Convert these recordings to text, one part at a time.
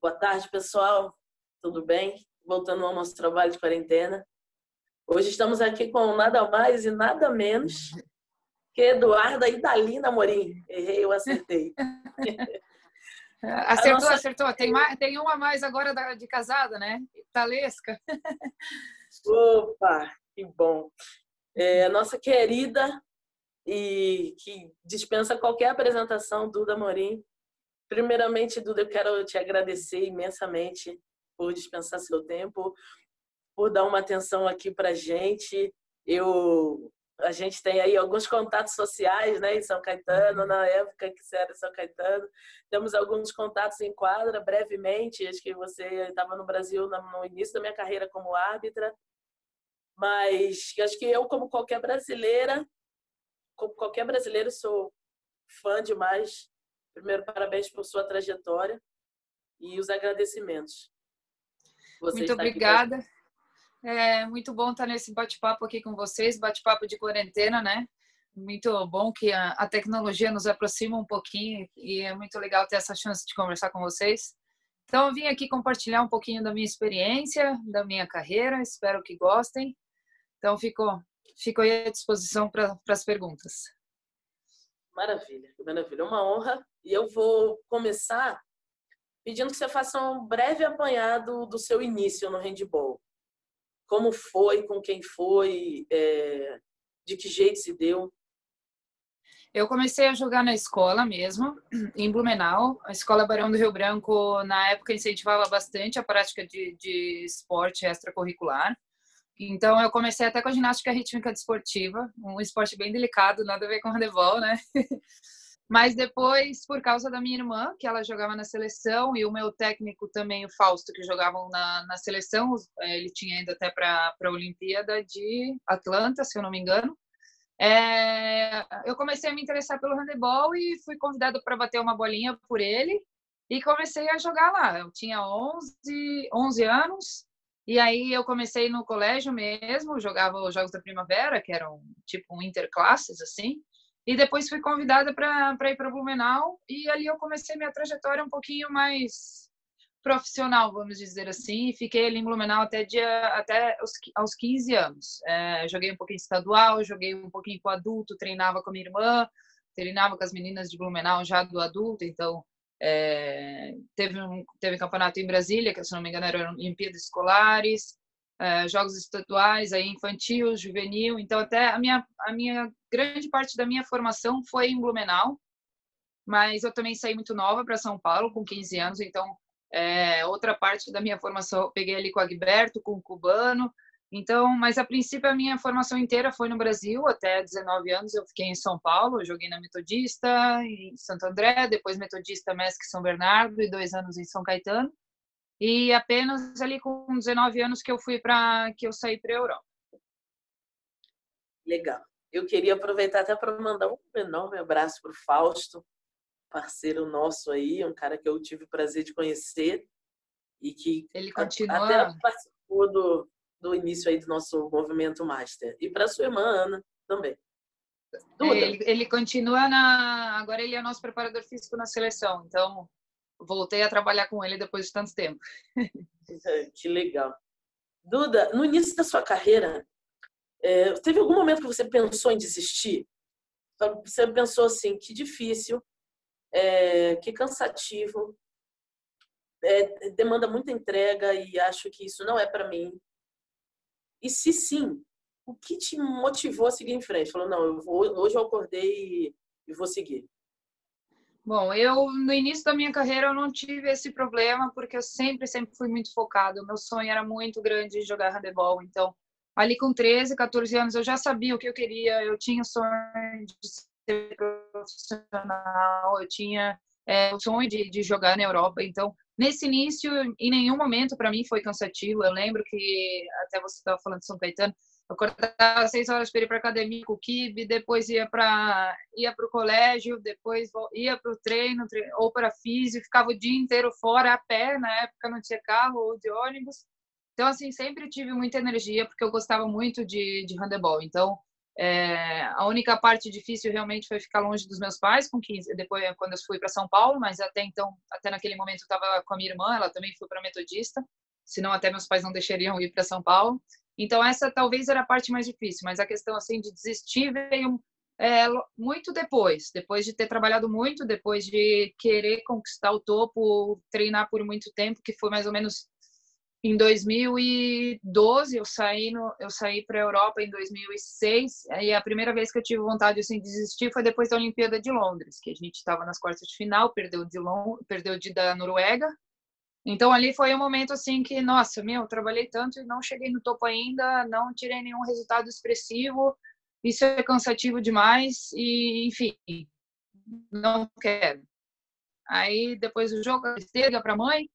Boa tarde, pessoal. Tudo bem? Voltando ao nosso trabalho de quarentena. Hoje estamos aqui com nada mais e nada menos que Eduarda Idalina Amorim. Errei, eu acertei. Acertou, acertou. Tem uma a mais agora de casada, né? Italesca. Opa, que bom. A nossa querida e que dispensa qualquer apresentação, Duda Amorim. Primeiramente, Duda, eu quero te agradecer imensamente por dispensar seu tempo, por dar uma atenção aqui para a gente. A gente tem aí alguns contatos sociais, né, em São Caetano, na época que você era em São Caetano. Temos alguns contatos em quadra, brevemente. Acho que você estava no Brasil no início da minha carreira como árbitra. Mas acho que eu, como qualquer brasileiro, sou fã demais. Primeiro, parabéns por sua trajetória e os agradecimentos. Muito obrigada. É muito bom estar nesse bate-papo aqui com vocês, bate-papo de quarentena, né? Muito bom que a tecnologia nos aproxima um pouquinho e é muito legal ter essa chance de conversar com vocês. Então, eu vim aqui compartilhar um pouquinho da minha experiência, da minha carreira, espero que gostem. Então, fico aí à disposição para as perguntas. Maravilha, maravilha. Uma honra. E eu vou começar pedindo que você faça um breve apanhado do seu início no handball. Como foi, com quem foi, de que jeito se deu? Eu comecei a jogar na escola mesmo, em Blumenau. A Escola Barão do Rio Branco, na época, incentivava bastante a prática de esporte extracurricular. Então, eu comecei até com a ginástica rítmica desportiva, um esporte bem delicado, nada a ver com handebol, né? Mas depois, por causa da minha irmã, que ela jogava na seleção, e o meu técnico também, o Fausto, que jogavam na seleção, ele tinha ido até para a Olimpíada de Atlanta, se eu não me engano. Eu comecei a me interessar pelo handebol e fui convidada para bater uma bolinha por ele e comecei a jogar lá. Eu tinha 11 anos e aí eu comecei no colégio mesmo, jogava os Jogos da Primavera, que eram tipo interclasses, assim. E depois fui convidada para ir para Blumenau e ali eu comecei minha trajetória um pouquinho mais profissional, vamos dizer assim, e fiquei ali em Blumenau até aos 15 anos. Joguei um pouquinho estadual, joguei um pouquinho com adulto, treinava com a minha irmã, treinava com as meninas de Blumenau já do adulto, então teve campeonato em Brasília, que se não me engano eram Olimpíadas Escolares, jogos estaduais, aí infantil, juvenil, então até a minha grande parte da minha formação foi em Blumenau, mas eu também saí muito nova para São Paulo, com 15 anos, então outra parte da minha formação eu peguei ali com o Agberto, com o Cubano, então, mas a princípio a minha formação inteira foi no Brasil, até 19 anos eu fiquei em São Paulo, eu joguei na Metodista, em Santo André, depois Metodista, MESC São Bernardo e 2 anos em São Caetano, e apenas ali com 19 anos que eu saí para a Europa. Legal. Eu queria aproveitar até para mandar um enorme abraço para o Fausto, parceiro nosso aí, um cara que eu tive o prazer de conhecer e que ele continua... até participou do início aí do nosso movimento Master. E para sua irmã, Ana, também. Ele continua agora ele é nosso preparador físico na seleção, então voltei a trabalhar com ele depois de tanto tempo. Que legal. Duda, no início da sua carreira, teve algum momento que você pensou em desistir? Você pensou assim, que difícil, que cansativo, demanda muita entrega e acho que isso não é para mim. E se sim, o que te motivou a seguir em frente? Falou, não, hoje eu acordei e vou seguir. Bom, no início da minha carreira eu não tive esse problema porque eu sempre fui muito focada. O meu sonho era muito grande de jogar handebol, então ali com 13, 14 anos eu já sabia o que eu queria, eu tinha o sonho de ser profissional, eu tinha o sonho de jogar na Europa, então nesse início em nenhum momento para mim foi cansativo. Eu lembro que até você estava falando de São Caetano, eu acordava às 6 horas para ir para a academia com o kibe, depois ia para o colégio, depois ia para o treino ou para físio, ficava o dia inteiro fora a pé, na época não tinha carro ou de ônibus. Então, assim, sempre tive muita energia, porque eu gostava muito de handebol. Então, A única parte difícil realmente foi ficar longe dos meus pais, com 15, depois quando eu fui para São Paulo, mas até então, até naquele momento eu estava com a minha irmã, ela também foi para Metodista, senão até meus pais não deixariam ir para São Paulo. Então essa talvez era a parte mais difícil, mas a questão assim de desistir veio muito depois de ter trabalhado muito, depois de querer conquistar o topo, treinar por muito tempo, que foi mais ou menos em 2012. Eu saí para a Europa em 2006, e a primeira vez que eu tive vontade assim, de desistir foi depois da Olimpíada de Londres, que a gente estava nas quartas de final, perdeu da Noruega. Então ali foi um momento assim que, nossa, trabalhei tanto e não cheguei no topo ainda, não tirei nenhum resultado expressivo, isso é cansativo demais e, enfim, não quero. Aí depois do jogo, liga para a mãe,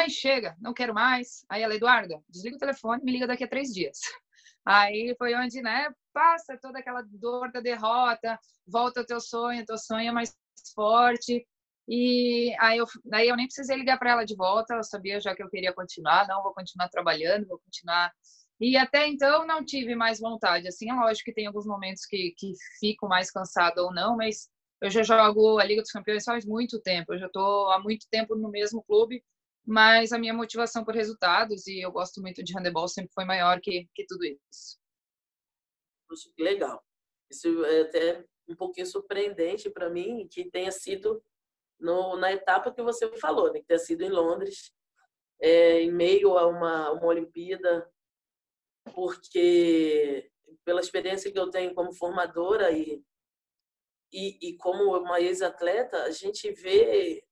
chega, não quero mais. Aí ela, Eduarda, desliga o telefone, me liga daqui a 3 dias. Aí foi onde, né, passa toda aquela dor da derrota, volta o teu sonho é mais forte. E daí eu nem precisei ligar para ela de volta, eu sabia já que eu queria continuar, não, vou continuar trabalhando, vou continuar. E até então não tive mais vontade. Assim, é lógico que tem alguns momentos que fico mais cansada ou não, mas eu já jogo a Liga dos Campeões faz muito tempo, eu já estou há muito tempo no mesmo clube, mas a minha motivação por resultados, e eu gosto muito de handebol, sempre foi maior que tudo isso. Poxa, que legal. Isso é até um pouquinho surpreendente para mim, que tenha sido na etapa que você falou, né? Que tenha sido em Londres, em meio a uma Olimpíada, porque pela experiência que eu tenho como formadora e como uma ex-atleta, a gente vê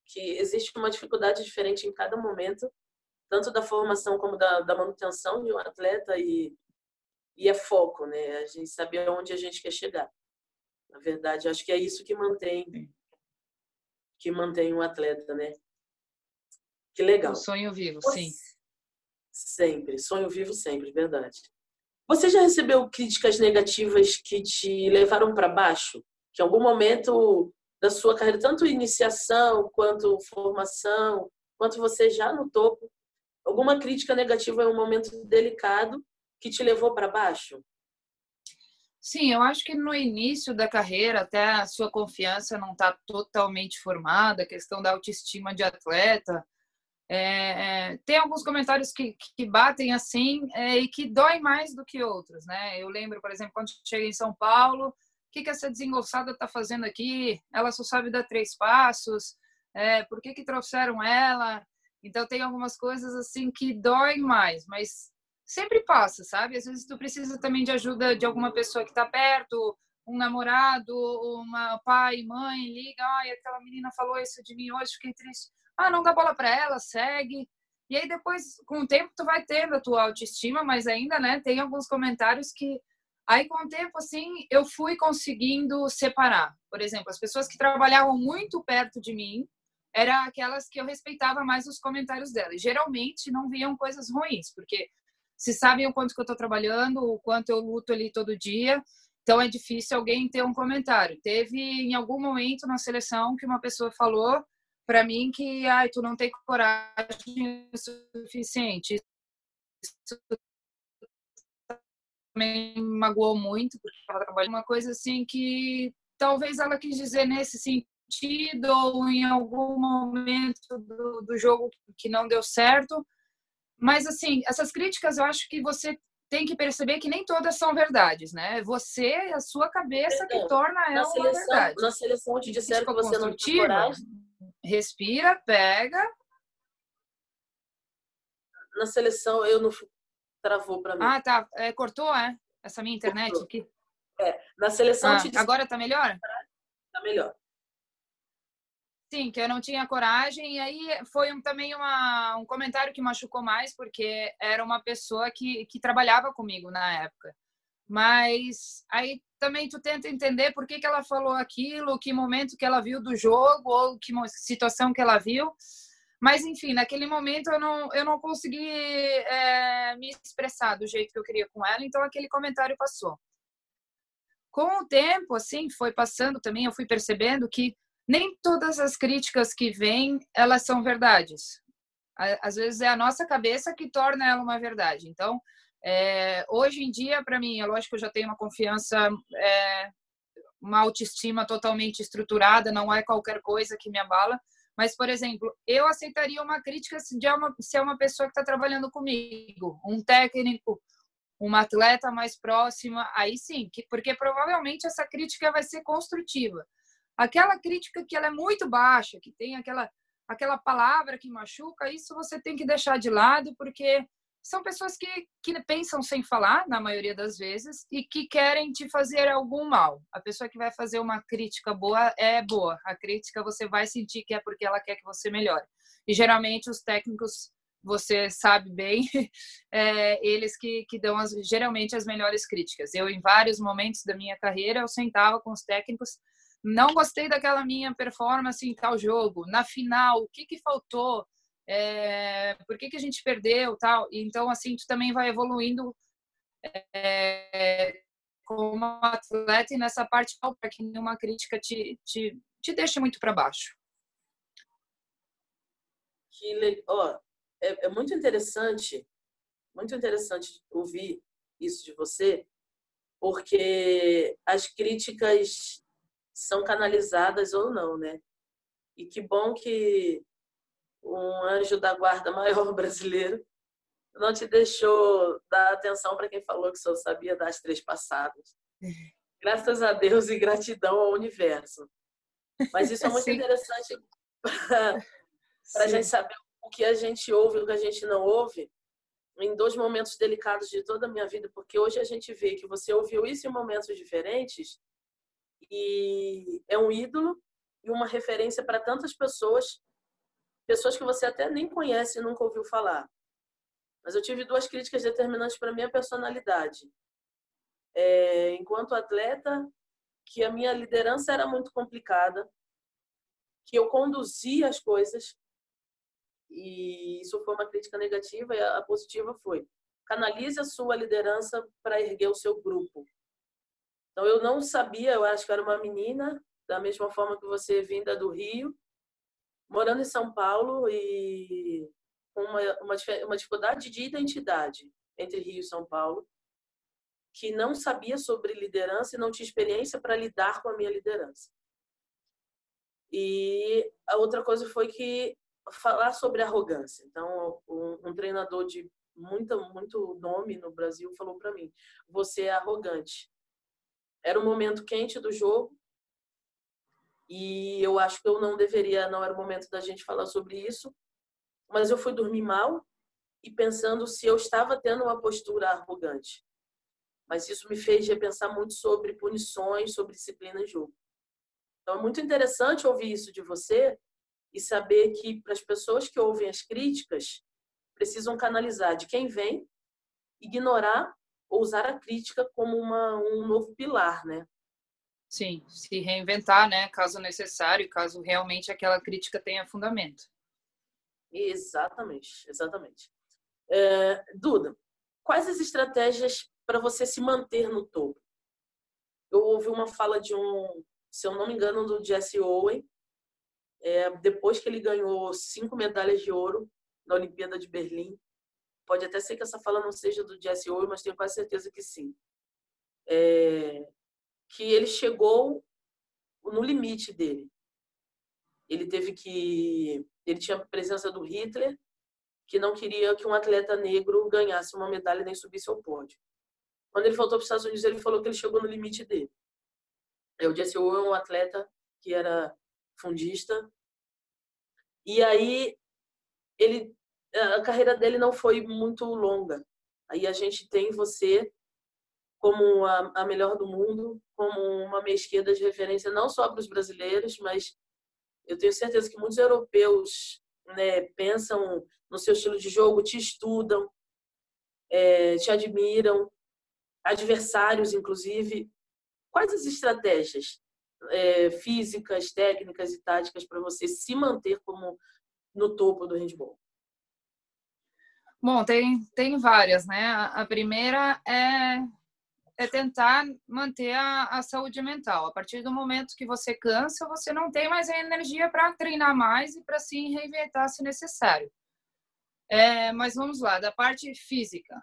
que existe uma dificuldade diferente em cada momento, tanto da formação como da manutenção de um atleta, e é foco, né? A gente saber onde a gente quer chegar. Na verdade, acho que é isso que mantém um atleta, né? Que legal. O sonho vivo, sim. Sempre, sonho vivo sempre, verdade. Você já recebeu críticas negativas que te levaram para baixo? Que em algum momento da sua carreira, tanto iniciação quanto formação, quanto você já no topo, alguma crítica negativa em um momento delicado que te levou para baixo? Sim, eu acho que no início da carreira, até a sua confiança não está totalmente formada, a questão da autoestima de atleta. Tem alguns comentários que batem assim e que doem mais do que outros, né? Eu lembro, por exemplo, quando cheguei em São Paulo, o que essa desengonçada está fazendo aqui? Ela só sabe dar 3 passos, por que trouxeram ela? Então tem algumas coisas assim que doem mais, mas sempre passa, sabe? Às vezes tu precisa também de ajuda de alguma pessoa que está perto, um namorado, uma pai, mãe, liga, ai, aquela menina falou isso de mim hoje, fiquei triste. Não dá bola para ela, segue. E aí depois, com o tempo, tu vai tendo a tua autoestima, mas ainda, né, tem alguns comentários que aí com o tempo, assim, eu fui conseguindo separar. Por exemplo, as pessoas que trabalhavam muito perto de mim eram aquelas que eu respeitava mais os comentários dela. E geralmente não viam coisas ruins, porque se sabem o quanto que eu estou trabalhando, o quanto eu luto ali todo dia, então é difícil alguém ter um comentário. Teve em algum momento na seleção que uma pessoa falou para mim que tu não tem coragem o suficiente. Isso também me muito, porque ela trabalha uma coisa assim que talvez ela quis dizer nesse sentido, ou em algum momento do jogo que não deu certo. Mas, assim, essas críticas eu acho que você tem que perceber que nem todas são verdades, né? Você, a sua cabeça que torna ela uma verdade. Na seleção te disseram que você não tinha coragem? Respira, pega. Na seleção eu não travou para mim. Tá. Cortou, essa minha internet cortou aqui? Na seleção te disseram... Agora tá melhor? Tá melhor. Sim, que eu não tinha coragem. E aí foi também um comentário que machucou mais, porque era uma pessoa que trabalhava comigo na época. Mas aí também tu tenta entender por que ela falou aquilo, que momento que ela viu do jogo, ou que situação que ela viu. Mas, enfim, naquele momento eu não consegui me expressar do jeito que eu queria com ela, então aquele comentário passou. Com o tempo, assim, foi passando também, eu fui percebendo que nem todas as críticas que vêm, elas são verdades. Às vezes é a nossa cabeça que torna ela uma verdade. Então, Hoje em dia, para mim, é lógico que eu já tenho uma confiança, uma autoestima totalmente estruturada, não é qualquer coisa que me abala. Mas, por exemplo, eu aceitaria uma crítica se é uma pessoa que está trabalhando comigo, um técnico, uma atleta mais próxima, aí sim, porque provavelmente essa crítica vai ser construtiva. Aquela crítica que ela é muito baixa, que tem aquela palavra que machuca, isso você tem que deixar de lado, porque são pessoas que pensam sem falar, na maioria das vezes, e que querem te fazer algum mal. A pessoa que vai fazer uma crítica boa é boa. A crítica você vai sentir que é porque ela quer que você melhore. E geralmente os técnicos, você sabe bem, eles que dão geralmente as melhores críticas. Eu, em vários momentos da minha carreira, eu sentava com os técnicos, não gostei daquela minha performance em tal jogo, na final, o que faltou, por que a gente perdeu, tal. Então, assim, tu também vai evoluindo como atleta e nessa parte para que nenhuma crítica te deixe muito para baixo. É muito interessante ouvir isso de você, porque as críticas são canalizadas ou não, né? E que bom que um anjo da guarda maior brasileiro não te deixou dar atenção para quem falou que só sabia das 3 passadas. Graças a Deus e gratidão ao universo. Mas isso é muito interessante para a gente saber o que a gente ouve e o que a gente não ouve em 2 momentos delicados de toda a minha vida, porque hoje a gente vê que você ouviu isso em momentos diferentes e é um ídolo e uma referência para tantas pessoas que você até nem conhece e nunca ouviu falar. Mas eu tive 2 críticas determinantes para a minha personalidade. Enquanto atleta, que a minha liderança era muito complicada, que eu conduzia as coisas, e isso foi uma crítica negativa, e a positiva foi: canalize a sua liderança para erguer o seu grupo. Então, eu não sabia, eu acho que era uma menina, da mesma forma que você, vinda do Rio, morando em São Paulo e com uma dificuldade de identidade entre Rio e São Paulo, que não sabia sobre liderança e não tinha experiência para lidar com a minha liderança. E a outra coisa foi que falar sobre arrogância. Então, um treinador de muito nome no Brasil falou para mim: você é arrogante. Era um momento quente do jogo e eu acho que eu não era o momento da gente falar sobre isso, mas eu fui dormir mal e pensando se eu estava tendo uma postura arrogante. Mas isso me fez repensar muito sobre punições, sobre disciplina em jogo. Então, é muito interessante ouvir isso de você e saber que, para as pessoas que ouvem as críticas, precisam canalizar de quem vem, ignorar ou usar a crítica como um novo pilar, né? Sim, se reinventar, né? Caso necessário, caso realmente aquela crítica tenha fundamento. Exatamente. Duda, quais as estratégias para você se manter no topo? Eu ouvi uma fala se eu não me engano, do Jesse Owens, depois que ele ganhou 5 medalhas de ouro na Olimpíada de Berlim. Pode até ser que essa fala não seja do Jesse Owens, mas tenho quase certeza que sim. Que ele chegou no limite dele. Ele tinha a presença do Hitler, que não queria que um atleta negro ganhasse uma medalha nem subisse ao pódio. Quando ele voltou para os Estados Unidos, ele falou que ele chegou no limite dele. O Jesse Owens é um atleta que era fundista. E aí, a carreira dele não foi muito longa. Aí a gente tem você como a melhor do mundo, como uma meia esquerda de referência não só para os brasileiros, mas eu tenho certeza que muitos europeus, né, pensam no seu estilo de jogo, te estudam, te admiram, adversários, inclusive. Quais as estratégias físicas, técnicas e táticas para você se manter como no topo do handball? Bom, tem várias, né? A primeira é tentar manter a saúde mental. A partir do momento que você cansa, você não tem mais a energia para treinar mais e para se reinventar se necessário. Mas vamos lá, da parte física.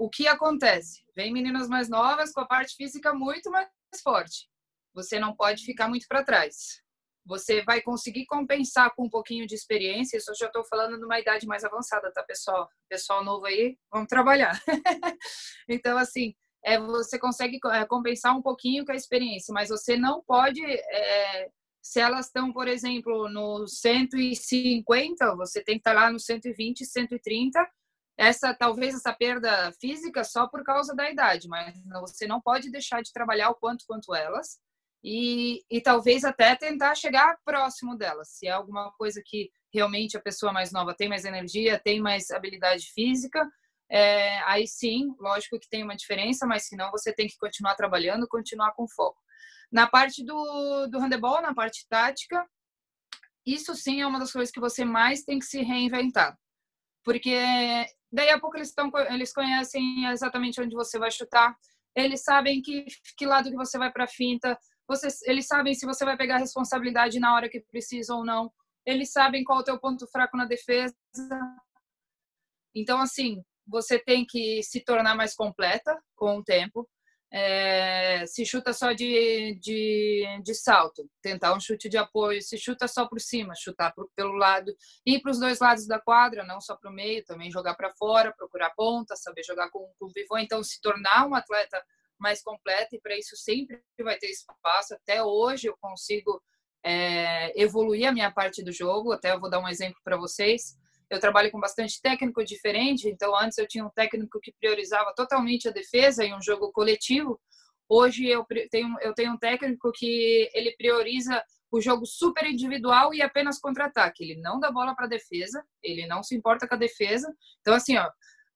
o que acontece? Vem meninas mais novas com a parte física muito mais forte. Você não pode ficar muito para trás. Você vai conseguir compensar com um pouquinho de experiência. Isso eu já estou falando numa idade mais avançada, tá, pessoal? Pessoal novo aí, vamos trabalhar. Então, assim, você consegue compensar um pouquinho com a experiência, mas você não pode... se elas estão, por exemplo, no 150, você tem que estar lá no 120, 130. Talvez essa perda física só por causa da idade, mas você não pode deixar de trabalhar o quanto elas. E talvez até tentar chegar próximo delas. Se é alguma coisa que realmente a pessoa mais nova tem mais energia, tem mais habilidade física, aí sim, lógico que tem uma diferença, mas senão você tem que continuar trabalhando, continuar com foco. Na parte do handebol, na parte tática, isso sim é uma das coisas que você mais tem que se reinventar. Porque daí a pouco eles conhecem exatamente onde você vai chutar, eles sabem que lado que você vai para a finta, eles sabem se você vai pegar a responsabilidade na hora que precisa ou não, eles sabem qual é o teu ponto fraco na defesa. Então, assim, você tem que se tornar mais completa com o tempo. Se chuta só de salto, tentar um chute de apoio. Se chuta só por cima, chutar pelo lado, ir para os dois lados da quadra, não só para o meio, também jogar para fora, procurar ponta, saber jogar com pivô. Então, se tornar um atleta mais completo, e para isso sempre vai ter espaço. Até hoje eu consigo evoluir a minha parte do jogo. Até eu vou dar um exemplo para vocês. Eu trabalho com bastante técnico diferente, então antes eu tinha um técnico que priorizava totalmente a defesa em um jogo coletivo. Hoje eu tenho um técnico que ele prioriza o jogo super individual e apenas contra-ataque. Ele não dá bola para a defesa, ele não se importa com a defesa. Então, assim, ó,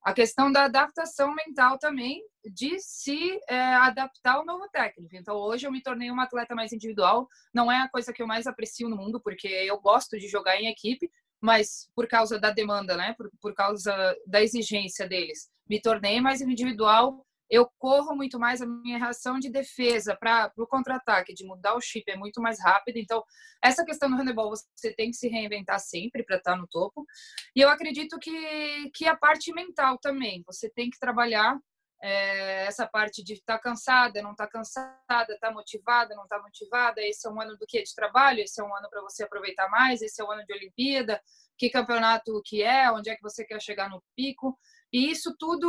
a questão da adaptação mental também, de se adaptar ao novo técnico. Então, hoje eu me tornei uma atleta mais individual. Não é a coisa que eu mais aprecio no mundo, porque eu gosto de jogar em equipe, mas por causa da demanda, né? Por causa da exigência deles, me tornei mais individual. Eu corro muito mais, a minha reação de defesa para o contra-ataque, de mudar o chip é muito mais rápido. Então, essa questão do handebol, você tem que se reinventar sempre para estar no topo. E eu acredito que a parte mental também, você tem que trabalhar essa parte de estar cansada, não estar cansada, estar motivada, não estar motivada. Esse é um ano do quê? De trabalho, esse é um ano para você aproveitar mais, esse é o ano de Olimpíada, que campeonato que onde é que você quer chegar no pico. E isso tudo,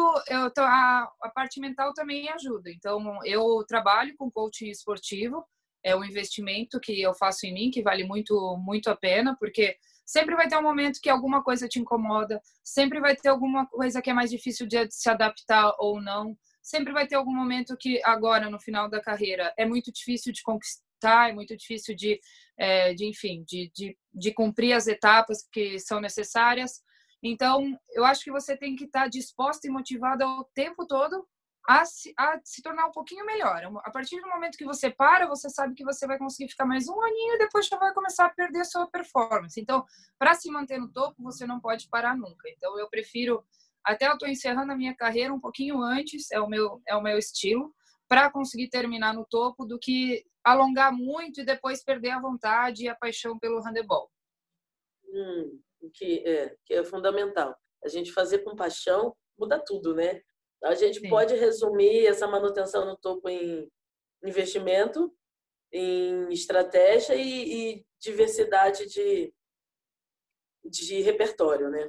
a parte mental também ajuda. Então, eu trabalho com coaching esportivo, é um investimento que eu faço em mim, que vale muito, muito a pena, porque sempre vai ter um momento que alguma coisa te incomoda, sempre vai ter alguma coisa que é mais difícil de se adaptar ou não, sempre vai ter algum momento que agora, no final da carreira, é muito difícil de conquistar, é muito difícil enfim, de cumprir as etapas que são necessárias. Então, eu acho que você tem que estar disposta e motivada o tempo todo a se tornar um pouquinho melhor. A partir do momento que você para, você sabe que você vai conseguir ficar mais um aninho e depois já vai começar a perder a sua performance. Então, para se manter no topo, você não pode parar nunca. Então, eu prefiro, até eu estou encerrando a minha carreira um pouquinho antes, é o meu estilo, para conseguir terminar no topo, do que alongar muito e depois perder a vontade e a paixão pelo handebol. Que é fundamental. A gente fazer com paixão muda tudo, né? A gente Sim. pode resumir essa manutenção no topo em investimento, em estratégia e diversidade de repertório, né?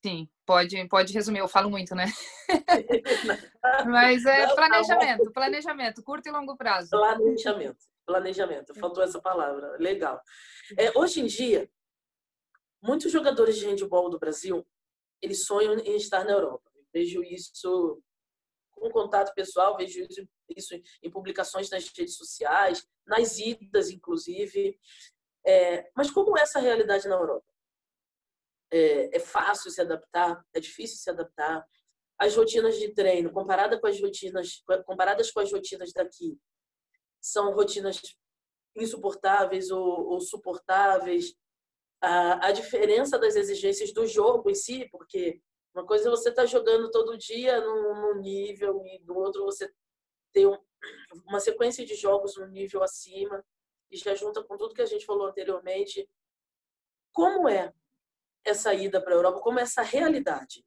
Sim, pode resumir, eu falo muito, né? Mas planejamento, curto e longo prazo. Planejamento, faltou essa palavra, legal. Hoje em dia, muitos jogadores de handebol do Brasil, eles sonham em estar na Europa. Eu vejo isso com contato pessoal, vejo isso em publicações nas redes sociais, nas idas, inclusive. Mas como é essa realidade na Europa? É fácil se adaptar? É difícil se adaptar? As rotinas de treino, comparadas com as rotinas daqui, são rotinas insuportáveis ou suportáveis? A diferença das exigências do jogo em si, porque uma coisa é você estar jogando todo dia num nível e do outro você ter uma sequência de jogos num nível acima e já junta com tudo que a gente falou anteriormente. Como é essa ida para a Europa? Como é essa realidade?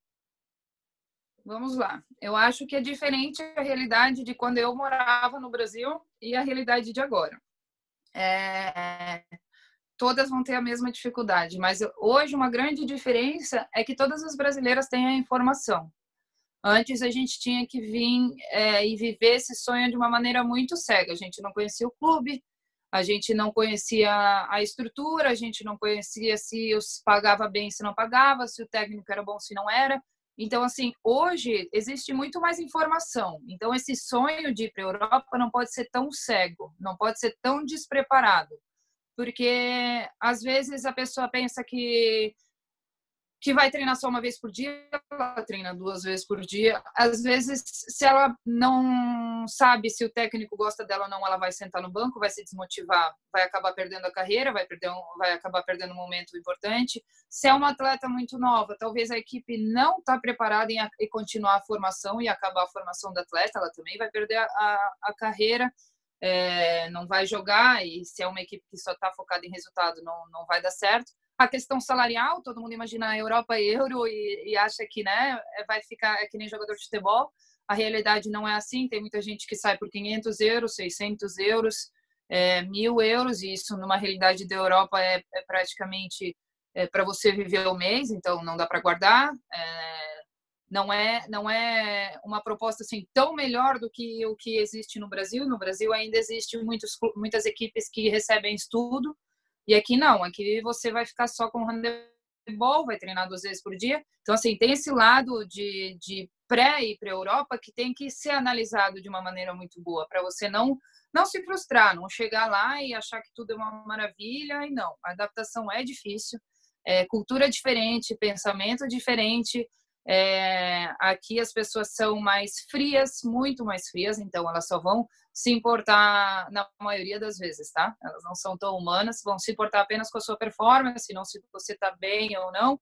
Vamos lá. Eu acho que é diferente a realidade de quando eu morava no Brasil e a realidade de agora. Todas vão ter a mesma dificuldade, mas hoje uma grande diferença é que todas as brasileiras têm a informação. Antes a gente tinha que vir e viver esse sonho de uma maneira muito cega. A gente não conhecia o clube, a gente não conhecia a estrutura, a gente não conhecia se pagava bem, se não pagava, se o técnico era bom, se não era. Então, assim, hoje existe muito mais informação. Então, esse sonho de ir para a Europa não pode ser tão cego, não pode ser tão despreparado. Porque, às vezes, a pessoa pensa que vai treinar só uma vez por dia, ela treina 2 vezes por dia. Às vezes, se ela não sabe se o técnico gosta dela ou não, ela vai sentar no banco, vai se desmotivar, vai acabar perdendo a carreira, vai acabar perdendo um momento importante. Se é uma atleta muito nova, talvez a equipe não está preparada em continuar a formação e acabar a formação da atleta, ela também vai perder a carreira. Não vai jogar, e se é uma equipe que só está focada em resultado, não vai dar certo. A questão salarial, todo mundo imagina a Europa euro e acha que, né, vai ficar que nem jogador de futebol. A realidade não é assim, tem muita gente que sai por 500 euros, 600 euros, 1.000 euros, e isso numa realidade da Europa é praticamente para você viver o mês, então não dá para guardar. Não é uma proposta assim tão melhor do que o que existe no Brasil. No Brasil ainda existe muitas equipes que recebem estudo, e aqui não. Aqui você vai ficar só com handebol, vai treinar 2 vezes por dia. Então, assim, tem esse lado de pré ir para a Europa que tem que ser analisado de uma maneira muito boa, para você não se frustrar, não chegar lá e achar que tudo é uma maravilha. E não, a adaptação é difícil, cultura diferente, pensamento diferente. Aqui as pessoas são mais frias, muito mais frias, então elas só vão se importar na maioria das vezes, tá? Elas não são tão humanas, vão se importar apenas com a sua performance, não se você tá bem ou não.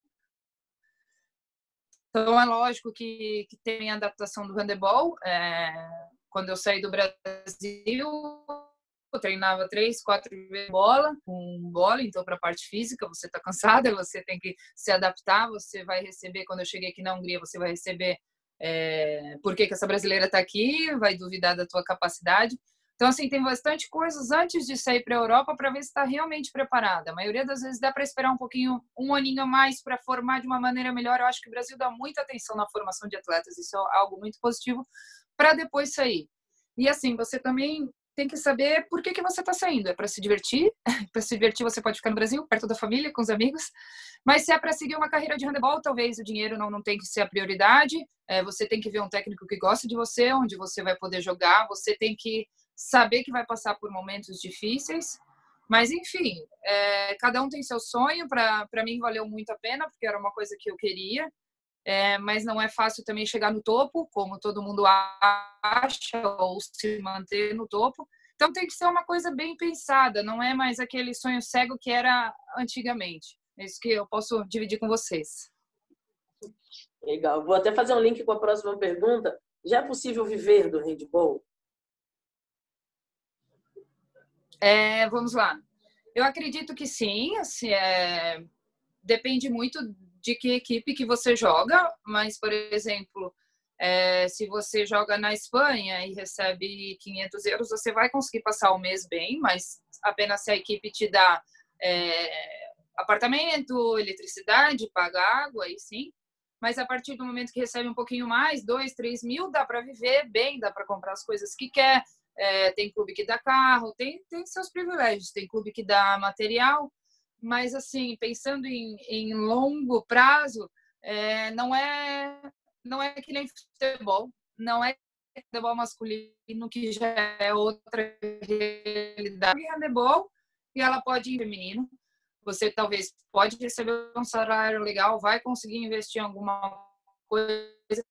Então é lógico que tem a adaptação do handebol. Quando eu saí do Brasil, eu treinava 3, 4 vezes com bola, então para a parte física você está cansada, você tem que se adaptar, você vai receber, quando eu cheguei aqui na Hungria, você vai receber por que essa brasileira está aqui, vai duvidar da tua capacidade. Então, assim, tem bastante coisas antes de sair para a Europa para ver se está realmente preparada. A maioria das vezes dá para esperar um pouquinho, um aninho a mais para formar de uma maneira melhor. Eu acho que o Brasil dá muita atenção na formação de atletas, isso é algo muito positivo, para depois sair. E assim, você também tem que saber por que você está saindo. É para se divertir? Para se divertir você pode ficar no Brasil, perto da família, com os amigos. Mas se é para seguir uma carreira de handebol, talvez o dinheiro não tem que ser a prioridade. Você tem que ver um técnico que gosta de você, onde você vai poder jogar. Você tem que saber que vai passar por momentos difíceis. Mas, enfim, cada um tem seu sonho. Para mim, valeu muito a pena, porque era uma coisa que eu queria. Mas não é fácil também chegar no topo, como todo mundo acha, ou se manter no topo. Então tem que ser uma coisa bem pensada, não é mais aquele sonho cego que era antigamente. É isso que eu posso dividir com vocês. Legal. Vou até fazer um link com a próxima pergunta. Já é possível viver do handebol? Vamos lá. Eu acredito que sim. Assim, depende muito de que equipe que você joga, mas, por exemplo, se você joga na Espanha e recebe 500 euros, você vai conseguir passar o mês bem, mas apenas se a equipe te dá apartamento, eletricidade, paga água, aí sim. Mas a partir do momento que recebe um pouquinho mais, 2, 3 mil, dá para viver bem, dá para comprar as coisas que quer. Tem clube que dá carro, tem seus privilégios, tem clube que dá material. Mas, assim, pensando em longo prazo, não é que nem futebol, não é futebol masculino, que já é outra realidade. É handebol, e ela pode ir feminino. Você talvez pode receber um salário legal, vai conseguir investir em alguma coisa,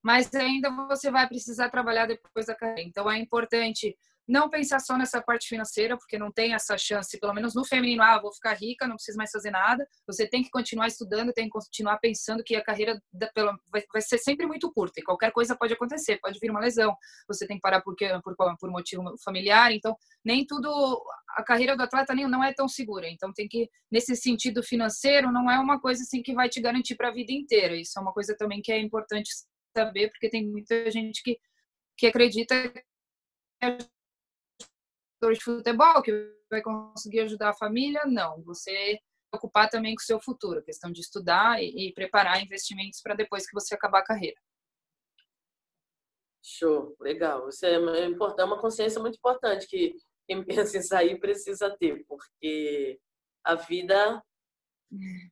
mas ainda você vai precisar trabalhar depois da carreira. Então, é importante não pensar só nessa parte financeira, porque não tem essa chance, pelo menos no feminino, vou ficar rica, não preciso mais fazer nada. Você tem que continuar estudando, tem que continuar pensando que a carreira vai ser sempre muito curta, e qualquer coisa pode acontecer, pode vir uma lesão, você tem que parar por motivo familiar. Então, nem tudo a carreira do atleta não é tão segura. Então, tem que, nesse sentido financeiro, não é uma coisa assim que vai te garantir para a vida inteira. Isso é uma coisa também que é importante saber, porque tem muita gente que acredita que é jogador de futebol, que vai conseguir ajudar a família. Não, você ocupar também com o seu futuro, questão de estudar e preparar investimentos para depois que você acabar a carreira. Show, legal. Isso é importante, é uma consciência muito importante que quem pensa em sair precisa ter, porque a vida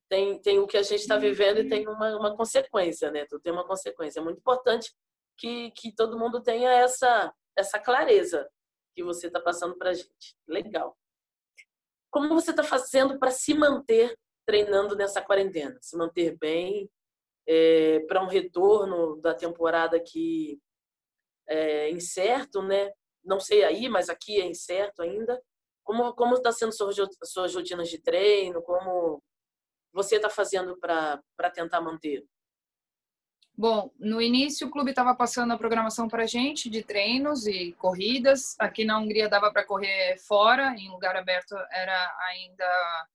tem o que a gente está vivendo e tem uma consequência, né? Tudo tem uma consequência. É muito importante que todo mundo tenha essa clareza que você está passando para a gente. Legal. Como você está fazendo para se manter treinando nessa quarentena? Se manter bem para um retorno da temporada que é incerto, né? Não sei aí, mas aqui é incerto ainda. Como está sendo suas rotinas de treino? Como você está fazendo para tentar manter? Bom, no início o clube estava passando a programação para a gente de treinos e corridas. Aqui na Hungria dava para correr fora, em lugar aberto era ainda...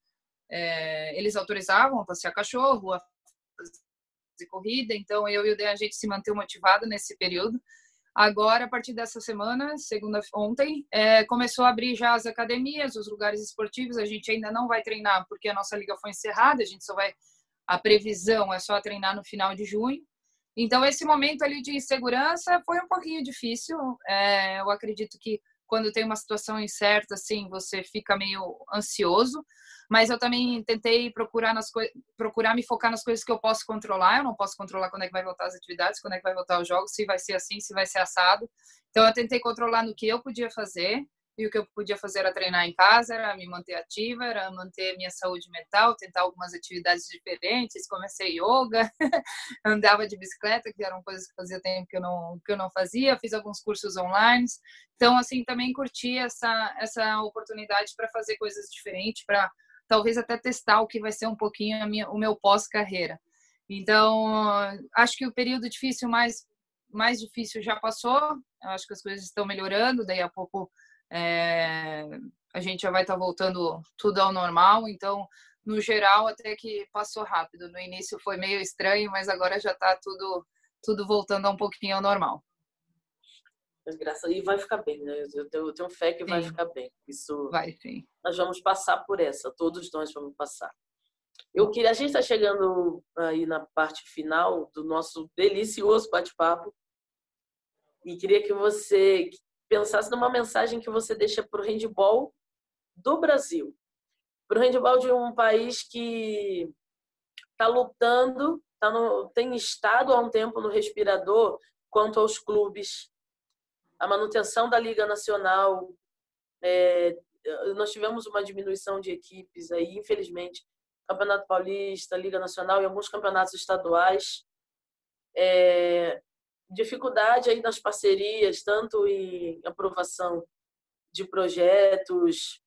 eles autorizavam a passear cachorro, a fazer corrida. Então eu e o Dan, a gente se manteve motivado nesse período. Agora, a partir dessa semana, ontem, começou a abrir já as academias, os lugares esportivos. A gente ainda não vai treinar porque a nossa liga foi encerrada. A previsão é só treinar no final de junho. Então, esse momento ali de insegurança foi um pouquinho difícil. Eu acredito que quando tem uma situação incerta, assim, você fica meio ansioso. Mas eu também tentei procurar me focar nas coisas que eu posso controlar. Eu não posso controlar quando é que vai voltar as atividades, quando é que vai voltar os jogos, se vai ser assim, se vai ser assado. Então, eu tentei controlar no que eu podia fazer. E o que eu podia fazer era treinar em casa, era me manter ativa, era manter minha saúde mental, tentar algumas atividades diferentes. Comecei yoga, andava de bicicleta, que eram coisas que fazia tempo que eu não fazia. Fiz alguns cursos online. Então, assim, também curti essa oportunidade para fazer coisas diferentes, para talvez até testar o que vai ser um pouquinho o meu pós-carreira. Então, acho que o período difícil, mais difícil já passou. Eu acho que as coisas estão melhorando, daí a pouco a gente já vai estar voltando tudo ao normal. Então, no geral, até que passou rápido. No início foi meio estranho, mas agora já está tudo voltando um pouquinho ao normal. E vai ficar bem, né? Eu tenho fé que vai Sim. ficar bem. Isso vai, sim. Nós vamos passar por essa, todos nós vamos passar. A gente está chegando aí na parte final do nosso delicioso bate-papo e queria que você pensasse numa mensagem que você deixa para o handebol do Brasil, para o handebol de um país que está lutando, tem estado há um tempo no respirador quanto aos clubes, a manutenção da Liga Nacional. Nós tivemos uma diminuição de equipes aí, infelizmente, Campeonato Paulista, Liga Nacional e alguns campeonatos estaduais. Dificuldade aí nas parcerias, tanto em aprovação de projetos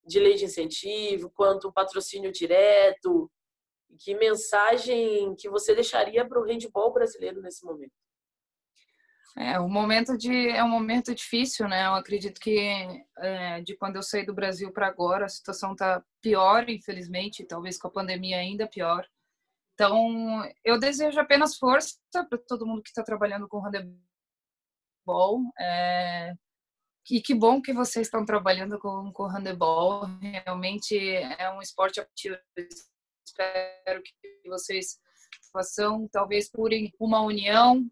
de lei de incentivo, quanto patrocínio direto. Que mensagem que você deixaria para o handebol brasileiro nesse momento? É um momento difícil, né? Eu acredito que de quando eu saí do Brasil para agora, a situação está pior, infelizmente, talvez com a pandemia ainda pior. Então, eu desejo apenas força para todo mundo que está trabalhando com handebol. E que bom que vocês estão trabalhando com handebol. Realmente é um esporte ativo. Espero que vocês talvez procurem uma união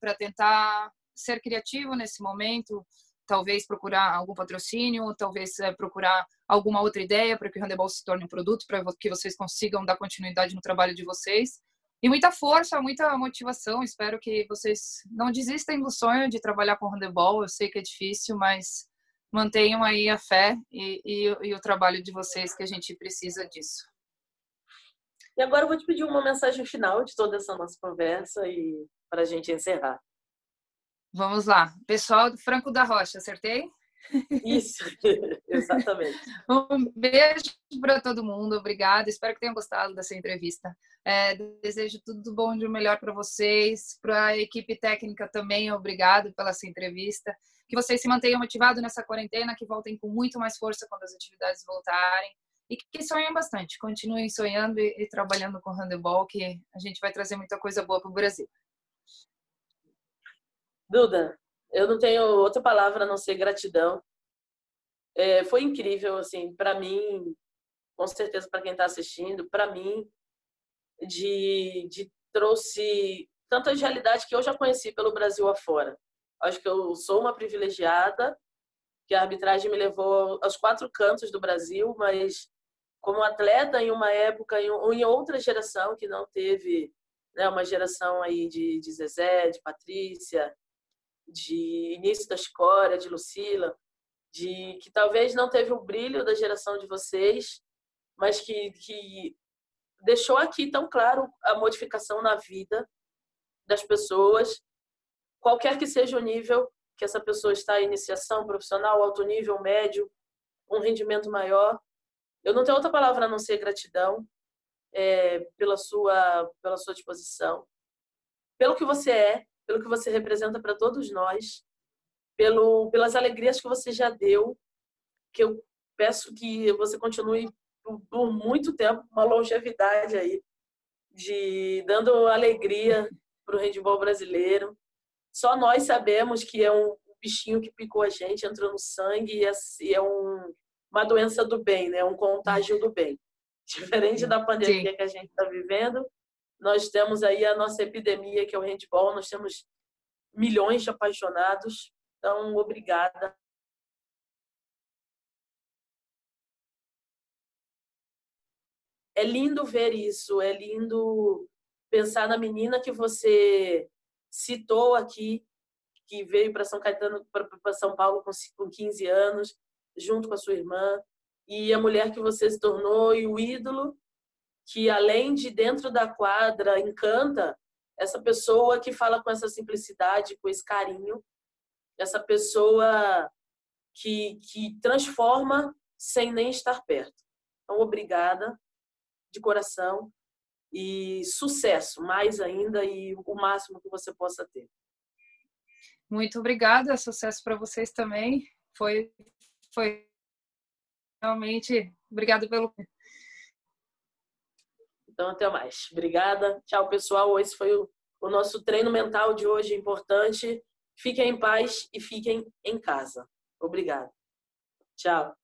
para tentar ser criativo nesse momento, talvez procurar algum patrocínio, talvez procurar alguma outra ideia para que o handebol se torne um produto, para que vocês consigam dar continuidade no trabalho de vocês. E muita força, muita motivação. Espero que vocês não desistam do sonho de trabalhar com handebol. Eu sei que é difícil, mas mantenham aí a fé e o trabalho de vocês, que a gente precisa disso. E agora eu vou te pedir uma mensagem final de toda essa nossa conversa e para a gente encerrar. Vamos lá. Pessoal do Franco da Rocha, acertei? Isso, exatamente. Um beijo para todo mundo, obrigada. Espero que tenham gostado dessa entrevista. Desejo tudo bom de melhor para vocês, para a equipe técnica também, obrigado pela essa entrevista. Que vocês se mantenham motivados nessa quarentena, que voltem com muito mais força quando as atividades voltarem e que sonhem bastante, continuem sonhando e trabalhando com handebol, que a gente vai trazer muita coisa boa para o Brasil. Duda, eu não tenho outra palavra a não ser gratidão. Foi incrível, assim, para mim, com certeza para quem está assistindo, para mim, trouxe tantas realidades que eu já conheci pelo Brasil afora. Acho que eu sou uma privilegiada, que a arbitragem me levou aos 4 cantos do Brasil, mas como atleta em uma época ou em outra geração que não teve, né, uma geração aí de Zezé, de Patrícia, de início da Escória, de Lucila, que talvez não teve o brilho da geração de vocês, mas que deixou aqui tão claro a modificação na vida das pessoas, qualquer que seja o nível que essa pessoa está, iniciação profissional, alto nível, médio, um rendimento maior. Eu não tenho outra palavra a não ser gratidão pela sua disposição, pelo que você é, pelo que você representa para todos nós, pelas alegrias que você já deu, que eu peço que você continue por muito tempo, uma longevidade aí, dando alegria para o handebol brasileiro. Só nós sabemos que é um bichinho que picou a gente, entrou no sangue e é uma doença do bem, né? Um contágio do bem. Diferente da pandemia Sim. que a gente está vivendo, nós temos aí a nossa epidemia, que é o handebol, nós temos milhões de apaixonados. Então, obrigada. É lindo ver isso, é lindo pensar na menina que você citou aqui, que veio para São Caetano, para São Paulo com 15 anos, junto com a sua irmã, e a mulher que você se tornou e o ídolo que, além de dentro da quadra, encanta, essa pessoa que fala com essa simplicidade, com esse carinho, essa pessoa que transforma sem nem estar perto. Então, obrigada de coração e sucesso, mais ainda, e o máximo que você possa ter. Muito obrigada, sucesso para vocês também. Foi realmente, obrigada pelo... Então, até mais. Obrigada. Tchau, pessoal. Esse foi o nosso treino mental de hoje, importante. Fiquem em paz e fiquem em casa. Obrigada. Tchau.